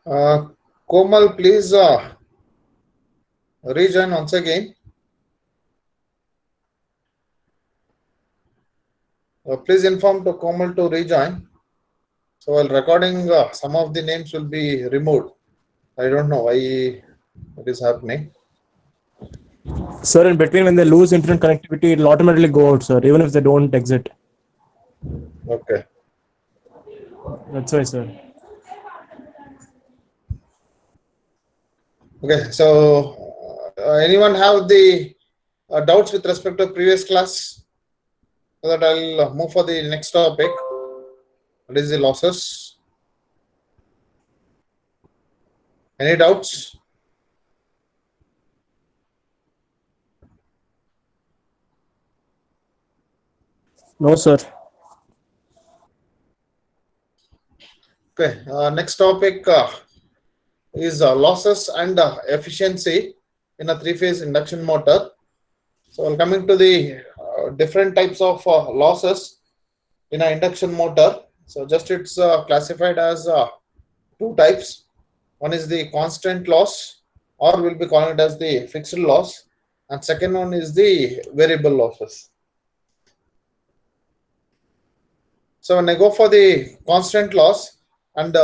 Komal, please rejoin once again. Please inform to Komal to rejoin. So while recording, some of the names will be removed. I don't know why it is happening. Sir, in between when they lose internet connectivity, it'll automatically go out, sir, even if they don't exit. Okay. That's why, sir. Okay. So anyone have the doubts with respect to previous class? So that I'll move for the next topic. What is the losses? Any doubts? No, sir. Okay. Next topic is losses and efficiency in a three-phase induction motor. So coming to the different types of losses in an induction motor. So just it's classified as two types. One is the constant loss, or we'll be calling it as the fixed loss, and second one is the variable losses. So when I go for the constant loss, and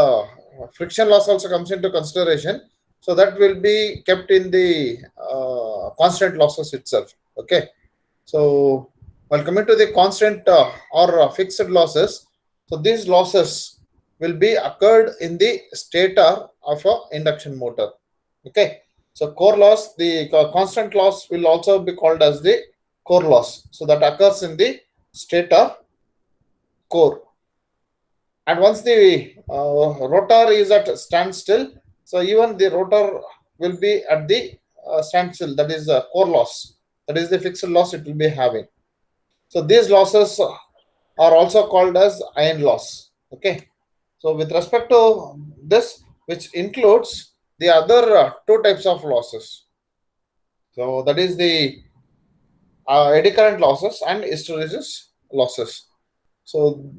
friction loss also comes into consideration, so that will be kept in the constant losses itself. Okay. So while coming to the constant or fixed losses, so these losses will be occurred in the stator of a induction motor. Okay. So core loss, the constant loss will also be called as the core loss. So that occurs in the stator core. And once the rotor is at standstill, so even the rotor will be at the standstill. That is the core loss. That is the fixed loss it will be having. So these losses are also called as iron loss. Okay. So with respect to this, which includes the other two types of losses. So that is the eddy current losses and hysteresis losses. So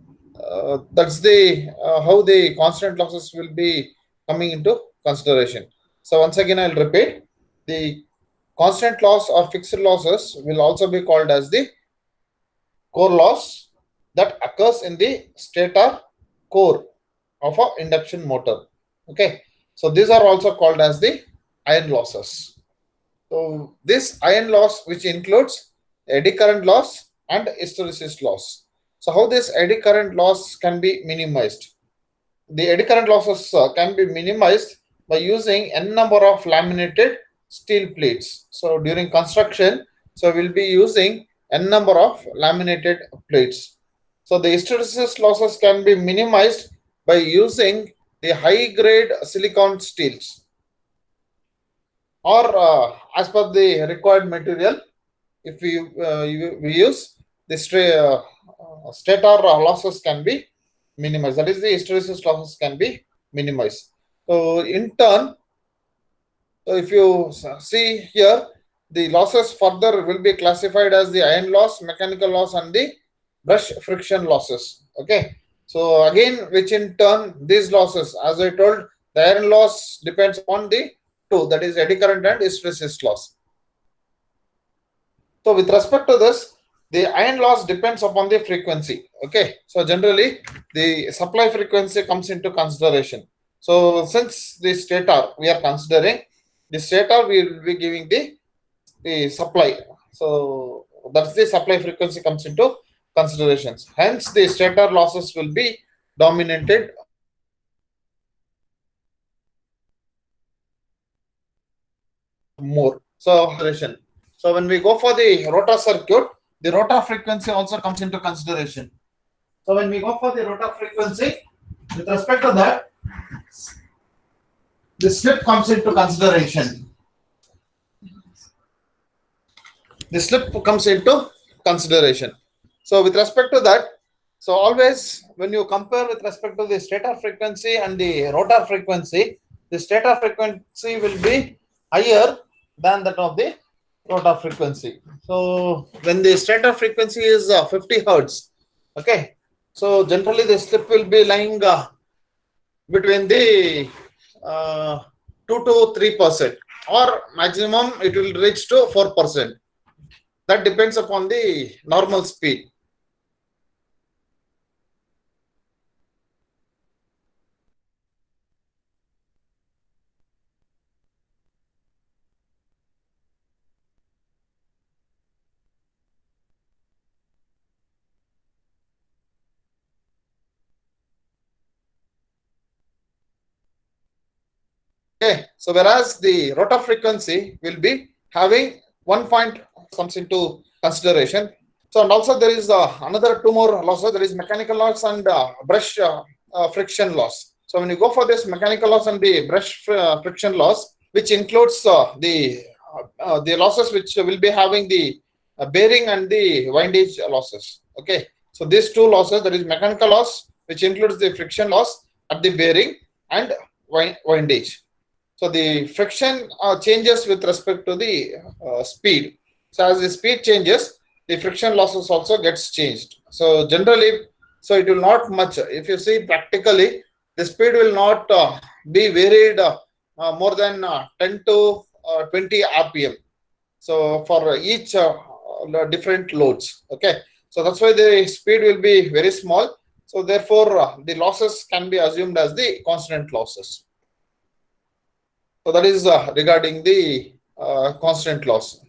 that's the how the constant losses will be coming into consideration. So once again, I'll repeat: the constant loss or fixed losses will also be called as the core loss that occurs in the stator core of a induction motor. Okay, so these are also called as the iron losses. So this iron loss, which includes eddy current loss and hysteresis loss. So how this eddy current loss can be minimized? The eddy current losses can be minimized by using n number of laminated steel plates. So during construction, so we'll be using n number of laminated plates. So the hysteresis losses can be minimized by using the high grade silicon steels, or as per the required material, if we use the stator losses can be minimized. That is, the hysteresis losses can be minimized. So in turn, so if you see here, the losses further will be classified as the iron loss, mechanical loss, and the brush friction losses. Okay. So again, which in turn, these losses, as I told, the iron loss depends upon the two, that is eddy current and hysteresis loss. So with respect to this, the iron loss depends upon the frequency. Okay. So generally, the supply frequency comes into consideration. So since the stator we are considering, the stator we will be giving the supply. So that's the supply frequency comes into considerations. Hence, the stator losses will be dominated more. So when we go for the rotor circuit, the rotor frequency also comes into consideration. So when we go for the rotor frequency, with respect to that, the slip comes into consideration. The slip comes into consideration. So with respect to that, so always when you compare with respect to the stator frequency and the rotor frequency, the stator frequency will be higher than that of the rotor frequency. So when the stator frequency is 50 hertz, okay, so generally the slip will be lying between the 2 to 3%, or maximum it will reach to 4%. That depends upon the normal speed. Okay, so whereas the rotor frequency will be having 1 point comes into consideration. So, and also there is another two more losses. There is mechanical loss and brush friction loss. So when you go for this mechanical loss and the brush friction loss, which includes the losses which will be having the bearing and the windage losses. Okay, so these two losses, there is mechanical loss, which includes the friction loss at the bearing and windage. So the friction changes with respect to the speed. So as the speed changes, the friction losses also gets changed. So generally, so it will not much. If you see practically, the speed will not be varied more than 10 to 20 RPM. So for each different loads, okay. So that's why the speed will be very small. So therefore, the losses can be assumed as the constant losses. So that is regarding the constant loss.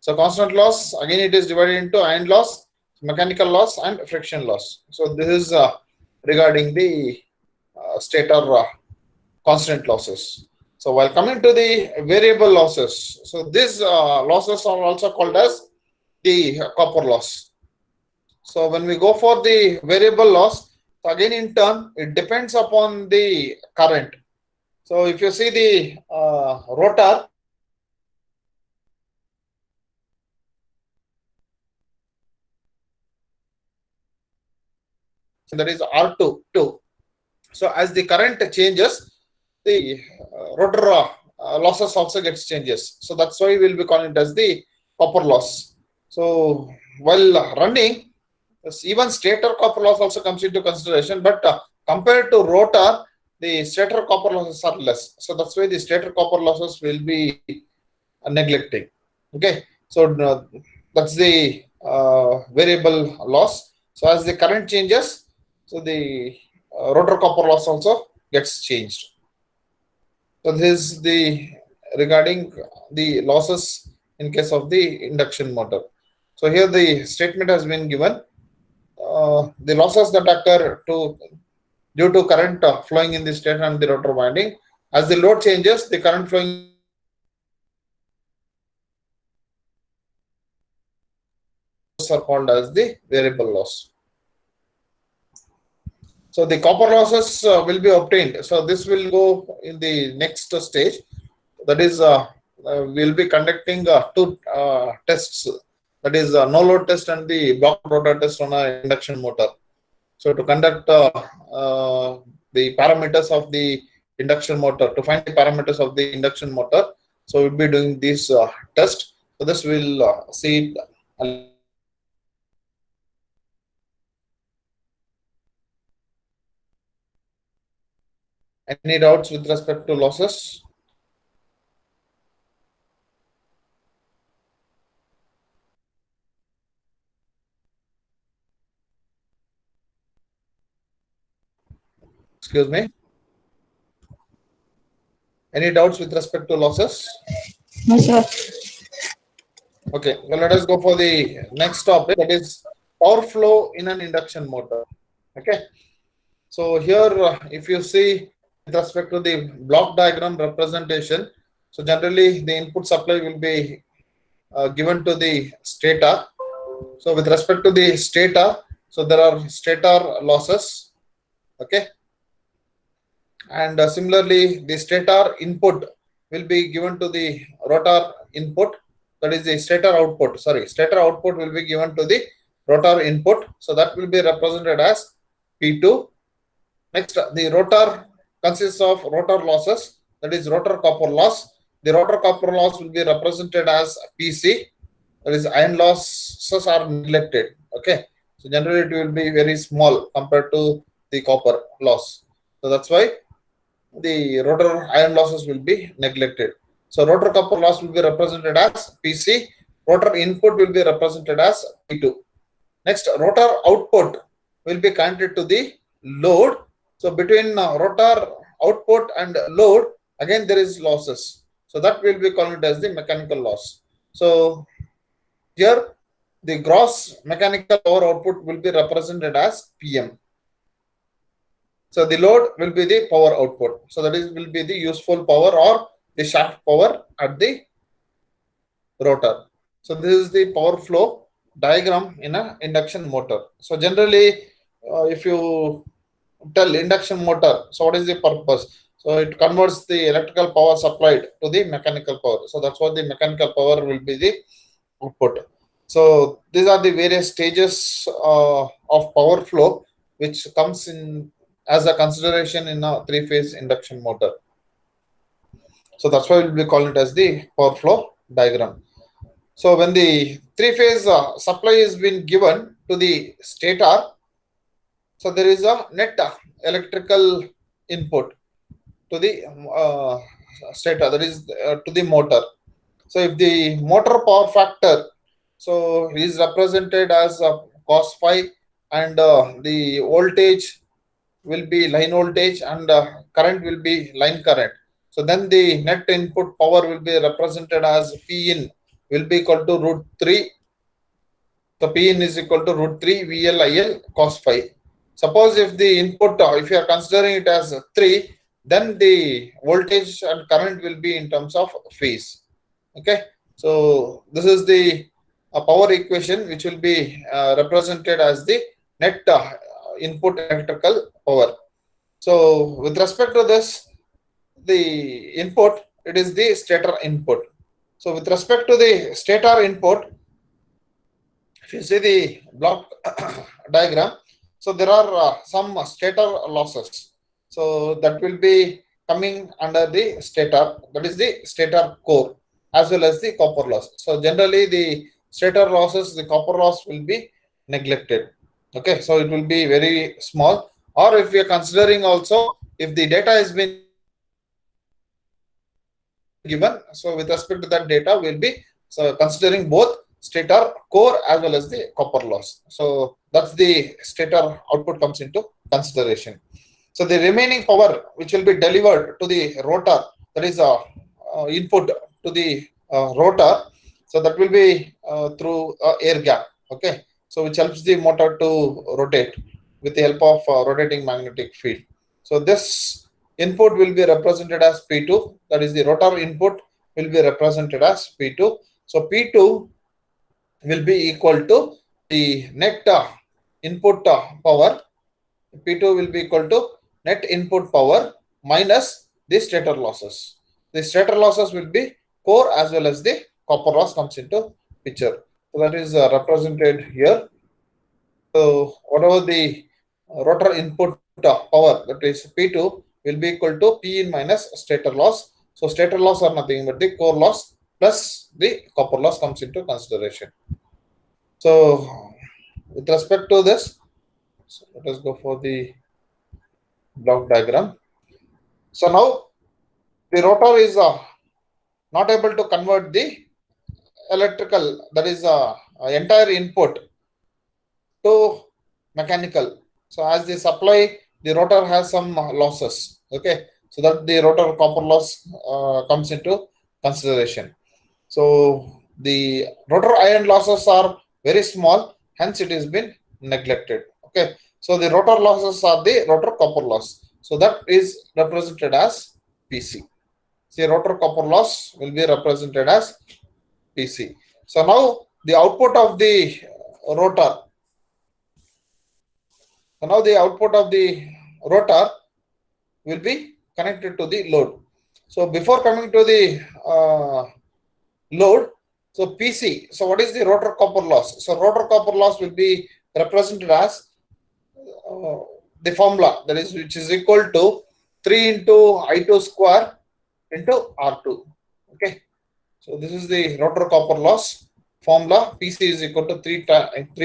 So constant loss, again, it is divided into iron loss, mechanical loss, and friction loss. So this is regarding the stator constant losses. So while coming to the variable losses, so these losses are also called as the copper loss. So when we go for the variable loss, so again in turn, it depends upon the current. So if you see the rotor, that is R2. So as the current changes, the rotor losses also gets changes. So that's why we'll be calling it as the copper loss. So while running, even stator copper loss also comes into consideration, but compared to rotor, the stator copper losses are less. So that's why the stator copper losses will be neglecting. Okay, so that's the variable loss. So as the current changes, so the rotor copper loss also gets changed. So this is the regarding the losses in case of the induction motor. So here the statement has been given. The losses that occur due to current flowing in the stator and the rotor winding. As the load changes, the current flowing are called as the variable loss. So the copper losses will be obtained. So this will go in the next stage. That is, we'll be conducting two tests. That is no load test and the block rotor test on an induction motor. So to conduct the parameters of the induction motor, to find the parameters of the induction motor, so we'll be doing this test. So this will see. Any doubts with respect to losses? Excuse me. Any doubts with respect to losses? No, sir. Okay, well, let us go for the next topic, that is power flow in an induction motor. Okay, so here, if you see with respect to the block diagram representation, so generally the input supply will be given to the stator. So with respect to the stator, so there are stator losses. Okay, and similarly the stator input will be given to the rotor input, that is the stator output. Sorry, stator output will be given to the rotor input, so that will be represented as P2. Next, the rotor consists of rotor losses, that is rotor copper loss. The rotor copper loss will be represented as PC, that is iron losses are neglected. Okay, so generally it will be very small compared to the copper loss. So that's why the rotor iron losses will be neglected. So rotor copper loss will be represented as PC. Rotor input will be represented as P2. Next, rotor output will be connected to the load. So between rotor output and load, again there is losses. So that will be called as the mechanical loss. So here the gross mechanical power output will be represented as PM. So the load will be the power output. So that is will be the useful power or the shaft power at the rotor. So this is the power flow diagram in a induction motor. So generally, if you tell induction motor, so what is the purpose? So it converts the electrical power supplied to the mechanical power. So that's what the mechanical power will be the output. So these are the various stages of power flow which comes in as a consideration in a three-phase induction motor. So that's why we'll be calling it as the power flow diagram. So when the three-phase supply is been given to the stator, so there is a net electrical input to the stator, that is to the motor. So if the motor power factor so is represented as cos phi, and the voltage will be line voltage, and current will be line current. So then the net input power will be represented as P in will be equal to root 3. So P in is equal to root 3 VL IL cos phi. Suppose if the input, if you are considering it as 3, then the voltage and current will be in terms of phase. Okay. So this is the power equation which will be represented as the net input electrical power. So with respect to this, the input, it is the stator input. So with respect to the stator input, if you see the block diagram, so there are some stator losses. So that will be coming under the stator, that is the stator core, as well as the copper loss. So generally the stator losses, the copper loss will be neglected. Okay, so it will be very small. Or if we are considering also, if the data has been given, so with respect to that data, we'll be so considering both stator core as well as the copper loss. So that's the stator output comes into consideration. So the remaining power which will be delivered to the rotor, that is input to the rotor, so that will be through air gap. Okay, so which helps the motor to rotate with the help of rotating magnetic field. So this input will be represented as P2, that is the rotor input will be represented as P2. So P2 will be equal to the net input power. P2 will be equal to net input power minus the stator losses. The stator losses will be core as well as the copper loss comes into picture. So that is represented here. So whatever the rotor input power, that is P2, will be equal to P in minus stator loss. So stator loss are nothing but the core loss plus the copper loss comes into consideration. So with respect to this, so let us go for the block diagram. So now the rotor is not able to convert the electrical, that is entire input to mechanical. So as the supply, the rotor has some losses. Okay, so that the rotor copper loss comes into consideration. So the rotor iron losses are very small, hence it has been neglected. Okay, so the rotor losses are the rotor copper loss. So that is represented as PC. See, rotor copper loss will be represented as PC. So now the output of the rotor. So now the output of the rotor will be connected to the load. So before coming to the load, so PC. So what is the rotor copper loss? So rotor copper loss will be represented as the formula, that is which is equal to 3 into I2 square into R2. Okay. So this is the rotor copper loss formula. PC is equal to 3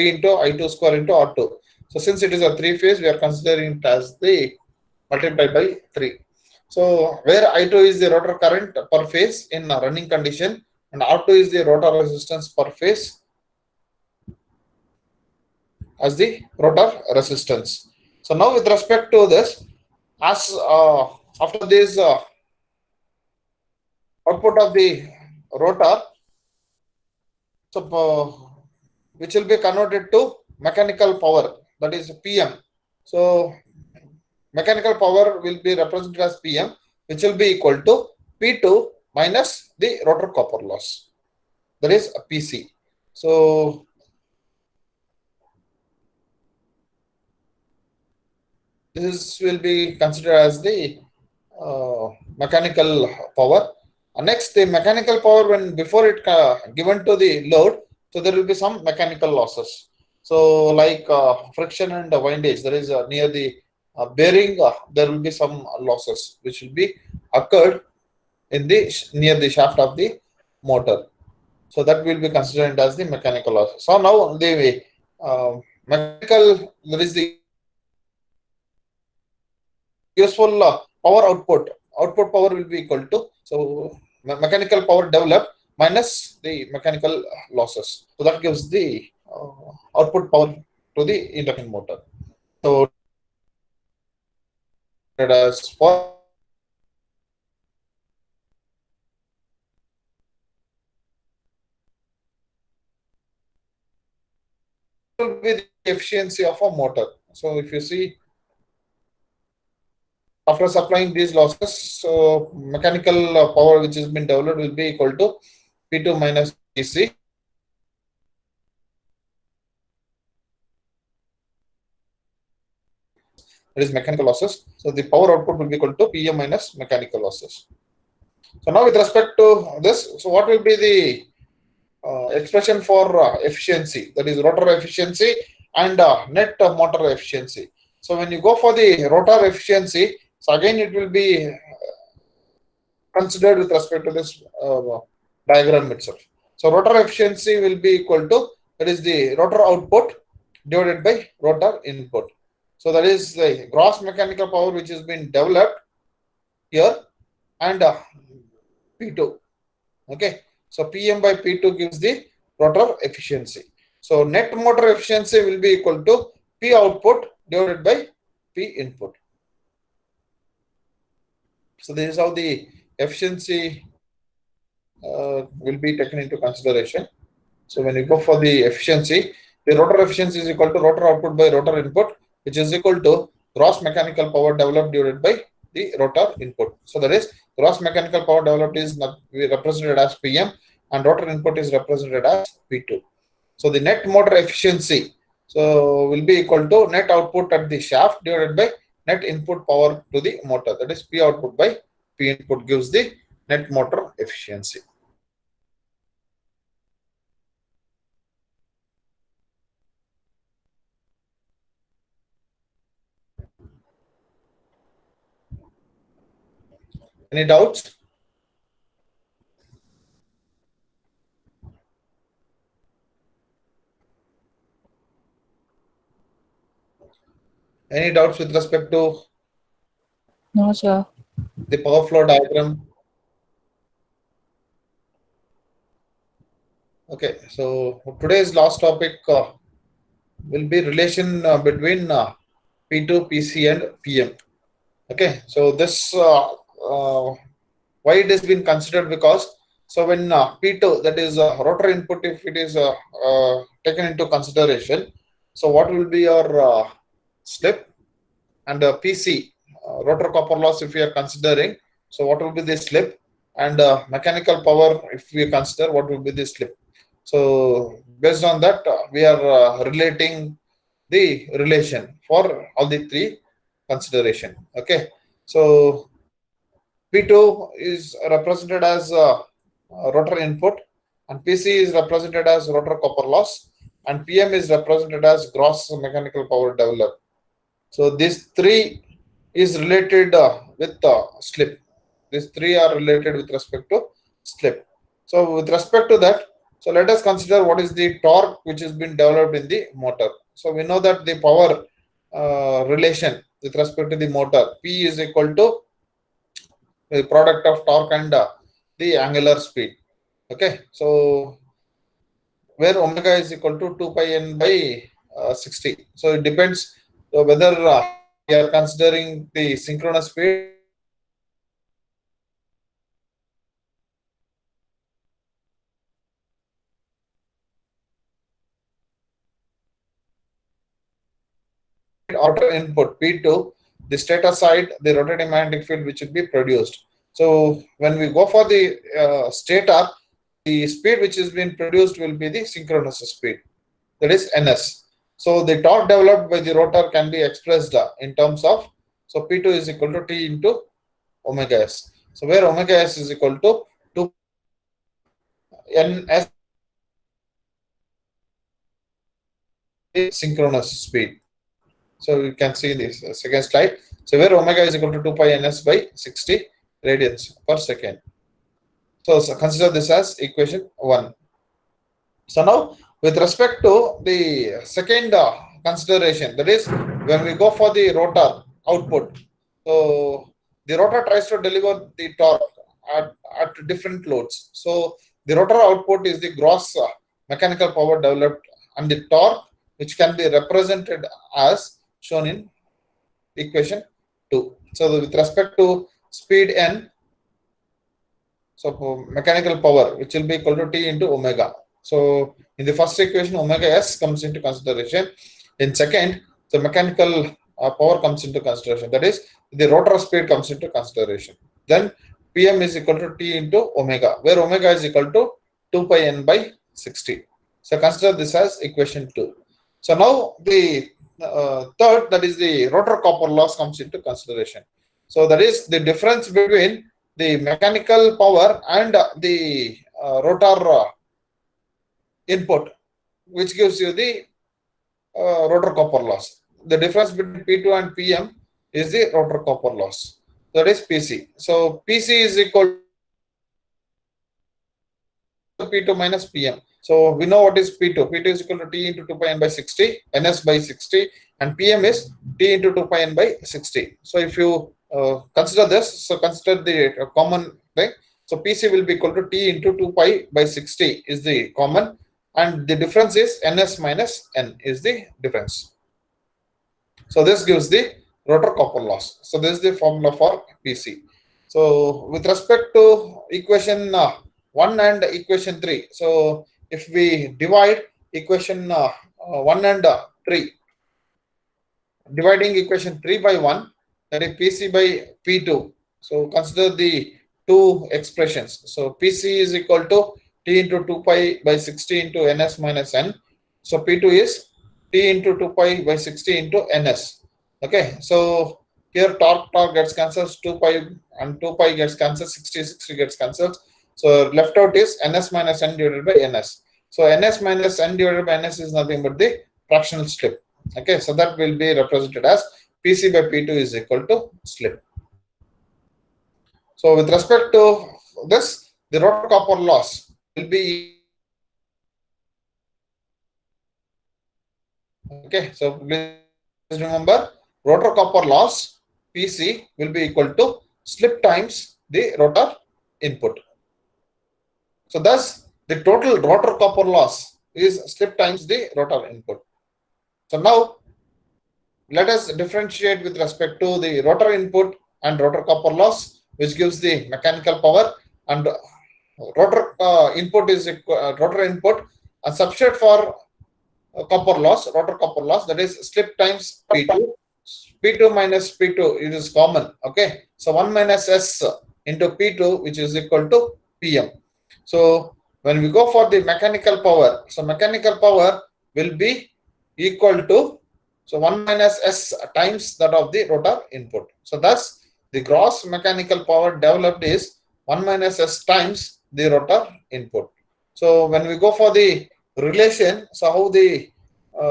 into I2 square into R2. So since it is a three phase, we are considering it as the multiplied by 3. So where I2 is the rotor current per phase in a running condition and R2 is the rotor resistance per phase as the rotor resistance. So now with respect to this, as after this output of the rotor, so which will be converted to mechanical power, that is PM. So mechanical power will be represented as PM, which will be equal to P2 minus the rotor copper loss, that is PC. So this will be considered as the mechanical power. Next, the mechanical power, when before it given to the load, so there will be some mechanical losses. So like friction and windage, there is near the bearing, there will be some losses which will be occurred in the near the shaft of the motor. So that will be considered as the mechanical loss. So now the mechanical, there is the useful power output. Output power will be equal to, so mechanical power developed minus the mechanical losses. So that gives the output power to the induction motor. So as for will be the efficiency of a motor. So if you see, after supplying these losses, so mechanical power which has been developed will be equal to P2 minus PC. That is mechanical losses. So the power output will be equal to PM minus mechanical losses. So now with respect to this, so what will be the expression for efficiency, that is rotor efficiency and net motor efficiency. So when you go for the rotor efficiency, so again it will be considered with respect to this diagram itself. So rotor efficiency will be equal to, that is the rotor output divided by rotor input. So that is the gross mechanical power which has been developed here and P2. Okay. So PM by P2 gives the rotor efficiency. So net motor efficiency will be equal to P output divided by P input. So this is how the efficiency will be taken into consideration. So when you go for the efficiency, the rotor efficiency is equal to rotor output by rotor input, which is equal to gross mechanical power developed divided by the rotor input. So that is gross mechanical power developed is represented as PM and rotor input is represented as P2. So the net motor efficiency so will be equal to net output at the shaft divided by net input power to the motor. That is P output by P input gives the net motor efficiency. Any doubts? Any doubts with respect to No, sir. the power flow diagram? Okay, so today's last topic will be relation between P2, PC and PM. Okay, so this why it has been considered, because so when P2, that is rotor input, if it is taken into consideration, so what will be your slip, and PC rotor copper loss if we are considering, so what will be the slip, and mechanical power if we consider, what will be the slip. So based on that we are relating the relation for all the three consideration. Okay, so P2 is represented as rotor input and PC is represented as rotor copper loss and PM is represented as gross mechanical power developed. So these three is related with slip. These three are related with respect to slip. So with respect to that, so let us consider what is the torque which has been developed in the motor. So we know that the power relation with respect to the motor, P is equal to the product of torque and the angular speed. Okay, so where omega is equal to 2 pi n by 60. So it depends whether we are considering the synchronous speed rotor input P2, the stator side, the rotating magnetic field which will be produced. So when we go for the stator, the speed which is being produced will be the synchronous speed, that is ns. So the torque developed by the rotor can be expressed in terms of, so P2 is equal to T into omega s. So where omega s is equal to 2 ns synchronous speed. So you can see this second slide. So where omega is equal to 2 pi ns by 60 radians per second. So consider this as equation 1. So now with respect to the second consideration, that is when we go for the rotor output, so the rotor tries to deliver the torque at different loads. So the rotor output is the gross mechanical power developed, and the torque which can be represented as shown in equation 2. So with respect to speed n, so for mechanical power which will be equal to T into omega. So in the first equation, omega s comes into consideration. In second, the mechanical power comes into consideration. That is, the rotor speed comes into consideration. Then Pm is equal to T into omega, where omega is equal to 2 pi n by 60. So consider this as equation 2. So now the third, that is the rotor copper loss, comes into consideration. So that is the difference between the mechanical power and the rotor input, which gives you the rotor copper loss. The difference between P2 and PM is the rotor copper loss, that is PC. So PC is equal to P2 minus PM. So we know what is P2. P2 is equal to T into 2 pi n by 60, ns by 60, and PM is T into 2 pi n by 60. So if you consider this, so consider the common thing. So PC will be equal to T into 2 pi by 60 is the common, and the difference is ns minus n is the difference. So this gives the rotor copper loss. So this is the formula for PC. So with respect to equation 1 and equation 3, so if we divide equation 1 and 3, dividing equation 3 by 1, that is PC by P2. So consider the two expressions. So PC is equal to T into 2 pi by 60 into ns minus n. So P2 is T into 2 pi by 60 into ns. Okay, so here torque gets cancelled, 2 pi and 2 pi gets cancelled, 60 gets cancelled. So left out is ns minus n divided by ns. So ns minus n divided by ns is nothing but the fractional slip. Okay, so that will be represented as PC by P2 is equal to slip. So with respect to this, the rotor copper loss will be, okay, so please remember, rotor copper loss PC will be equal to slip times the rotor input. So thus the total rotor copper loss is slip times the rotor input. So now let us differentiate with respect to the rotor input and rotor copper loss, which gives the mechanical power, and rotor input is rotor input, and substitute for copper loss, rotor copper loss, that is slip times P2. P2 minus P2, it is common. Okay, so 1 minus S into P2, which is equal to PM. So when we go for the mechanical power, so mechanical power will be equal to, so 1 minus S times that of the rotor input. So thus the gross mechanical power developed is 1 minus S times the rotor input. So when we go for the relation, so how the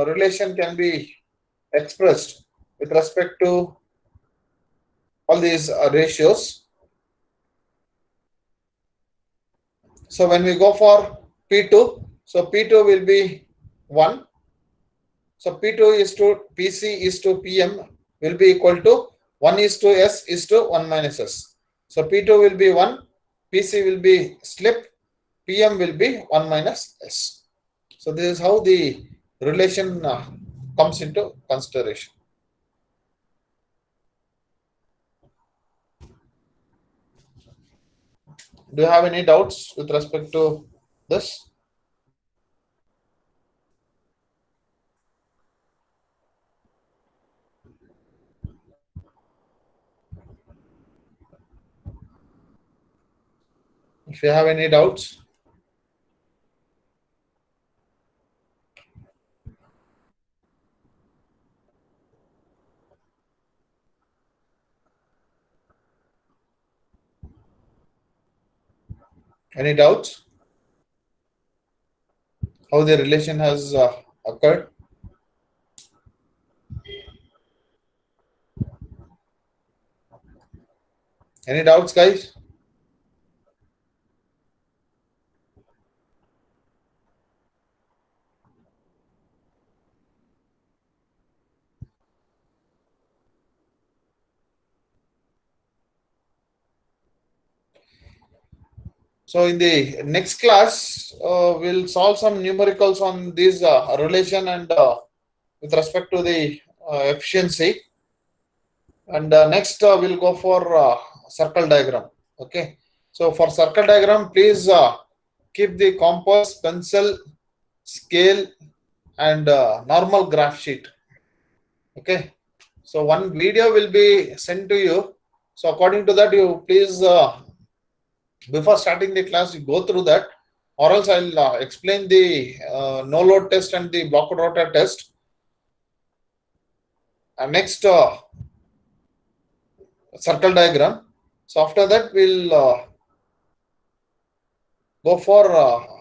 relation can be expressed with respect to all these ratios. So when we go for P2, so P2 will be 1. So P2 is to PC is to PM will be equal to 1 is to S is to 1 minus S. So P2 will be 1, PC will be slip, PM will be 1 minus S. So this is how the relation comes into consideration. Do you have any doubts with respect to this? If you have any doubts, any doubts? How the relation has occurred? Any doubts, guys? So in the next class, we'll solve some numericals on this relation and with respect to the efficiency. And next we'll go for circle diagram. Okay. So for circle diagram, please keep the compass, pencil, scale, and normal graph sheet. Okay. So one video will be sent to you. So according to that, you please before starting the class, you go through that, or else I'll explain the no load test and the block rotor test. Next circle diagram. So after that, we'll go for